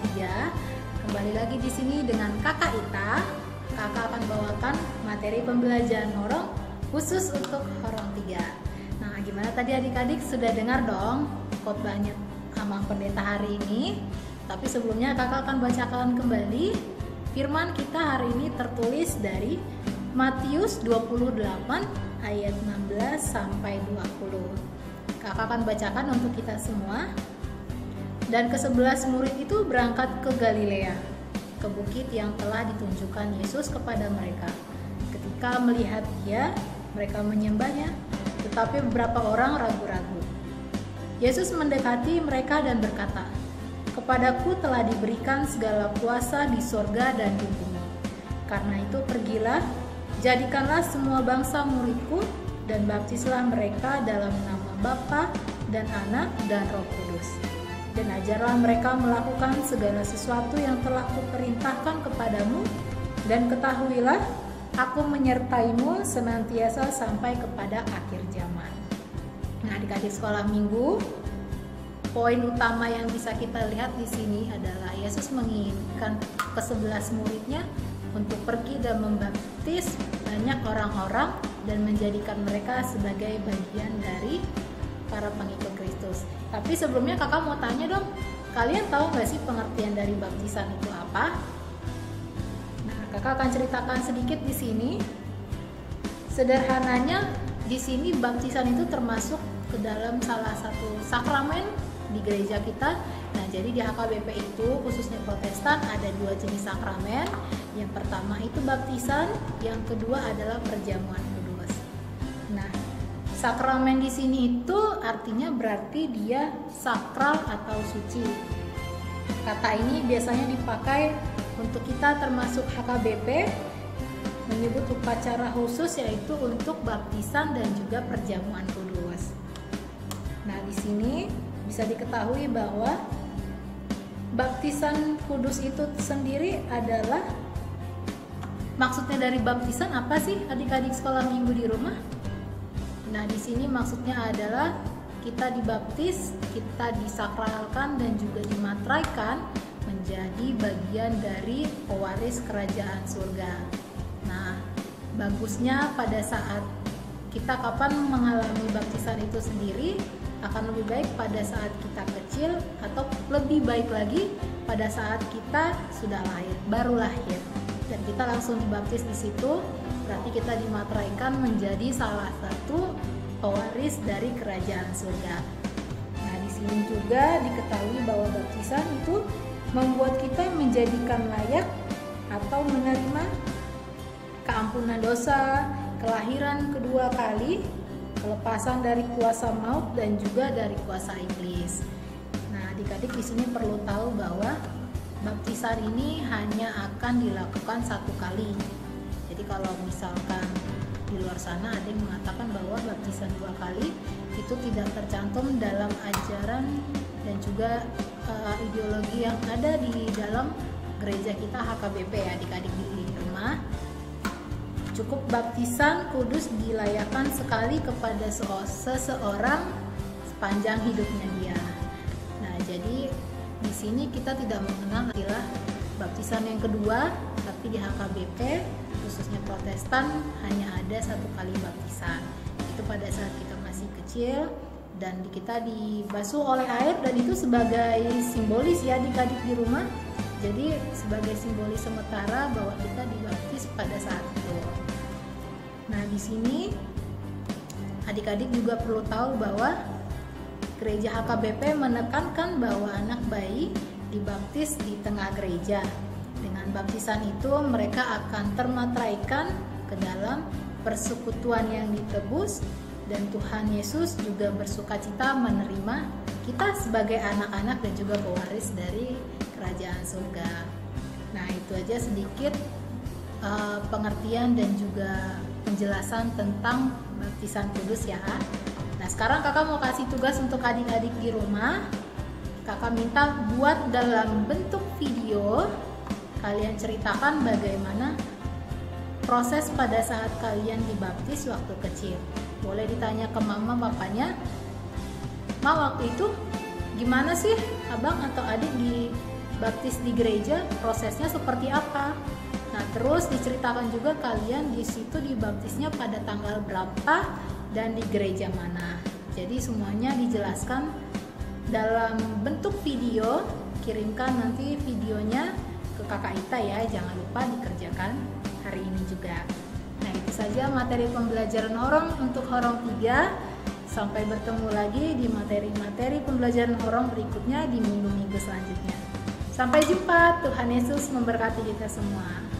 3. Kembali lagi di sini dengan Kakak Ita. Kakak akan bawakan materi pembelajaran horong khusus untuk horong 3. Nah, gimana tadi adik-adik sudah dengar dong khotbahnya sama pendeta hari ini? Tapi sebelumnya kakak akan bacakan kembali firman kita hari ini tertulis dari Matius 28 ayat 16 sampai 20. Kakak akan bacakan untuk kita semua. Dan ke-11 murid itu berangkat ke Galilea, ke bukit yang telah ditunjukkan Yesus kepada mereka. Ketika melihat Dia, mereka menyembahnya, tetapi beberapa orang ragu-ragu. Yesus mendekati mereka dan berkata, "Kepadaku telah diberikan segala kuasa di sorga dan di bumi. Karena itu pergilah, jadikanlah semua bangsa muridku, dan baptislah mereka dalam nama Bapa dan Anak dan Roh Kudus. Dan ajarlah mereka melakukan segala sesuatu yang telah kuperintahkan kepadamu, dan ketahuilah, aku menyertaimu senantiasa sampai kepada akhir zaman." Nah, adik-adik sekolah minggu, poin utama yang bisa kita lihat di sini adalah Yesus menginginkan ke-11 muridnya untuk pergi dan membaptis banyak orang-orang dan menjadikan mereka sebagai bagian dari para pengikut Kristus. Tapi sebelumnya kakak mau tanya dong, kalian tahu nggak sih pengertian dari baptisan itu apa? Nah, kakak akan ceritakan sedikit di sini. Sederhananya, di sini baptisan itu termasuk ke dalam salah satu sakramen di gereja kita. Nah, jadi di HKBP itu khususnya Protestan ada 2 jenis sakramen. Yang pertama itu baptisan, yang kedua adalah perjamuan kudus. Nah, sakramen di sini itu artinya berarti dia sakral atau suci. Kata ini biasanya dipakai untuk kita termasuk HKBP, menyebut upacara khusus yaitu untuk baptisan dan juga perjamuan kudus. Nah, di sini bisa diketahui bahwa baptisan kudus itu sendiri adalah, maksudnya dari baptisan apa sih adik-adik sekolah minggu di rumah? Nah, di sini maksudnya adalah kita dibaptis, kita disakralkan dan juga dimatraikan menjadi bagian dari pewaris kerajaan surga. Nah, bagusnya pada saat kita kapan mengalami baptisan itu sendiri, akan lebih baik pada saat kita kecil, atau lebih baik lagi pada saat kita sudah lahir, baru lahir. Dan kita langsung dibaptis di situ, berarti kita dimatraikan menjadi salah satu pewaris dari kerajaan surga. Nah, di sini juga diketahui bahwa baptisan itu membuat kita menjadikan layak atau menerima keampunan dosa, kelahiran kedua kali, kelepasan dari kuasa maut dan juga dari kuasa iblis. Nah, adik-adik di sini perlu tahu bahwa baptisan ini hanya akan dilakukan 1 kali. Jadi kalau misalkan di luar sana ada yang mengatakan bahwa baptisan 2 kali, itu tidak tercantum dalam ajaran dan juga ideologi yang ada di dalam gereja kita HKBP ya adik-adik di rumah. Cukup baptisan kudus dilayakkan sekali kepada seseorang sepanjang hidupnya dia. Nah, jadi di sini kita tidak mengenal istilah baptisan yang kedua, tapi di HKBP khususnya Protestan hanya ada 1 kali baptisan. Itu pada saat kita masih kecil dan kita dibasuh oleh air, dan itu sebagai simbolis ya adik-adik di rumah. Jadi sebagai simbolis sementara bahwa kita dibaptis pada saat itu. Nah, di sini adik-adik juga perlu tahu bahwa gereja HKBP menekankan bahwa anak bayi dibaptis di tengah gereja. Dengan baptisan itu mereka akan termatraikan ke dalam persekutuan yang ditebus, dan Tuhan Yesus juga bersukacita menerima kita sebagai anak-anak dan juga pewaris dari kerajaan surga. Nah, itu aja sedikit pengertian dan juga penjelasan tentang baptisan kudus ya. Nah, sekarang kakak mau kasih tugas untuk adik-adik di rumah. Kakak minta buat dalam bentuk video, kalian ceritakan bagaimana proses pada saat kalian dibaptis waktu kecil. Boleh ditanya ke mama papanya, "Ma, waktu itu gimana sih abang atau adik baptis di gereja prosesnya seperti apa. Nah, terus diceritakan juga kalian di situ dibaptisnya pada tanggal berapa dan di gereja mana. Jadi semuanya dijelaskan dalam bentuk video. Kirimkan nanti videonya ke kakak Ita ya, jangan lupa dikerjakan hari ini juga. Nah, itu saja materi pembelajaran horong untuk horong 3. Sampai bertemu lagi di materi-materi pembelajaran horong berikutnya di minggu-minggu selanjutnya. Sampai jumpa, Tuhan Yesus memberkati kita semua.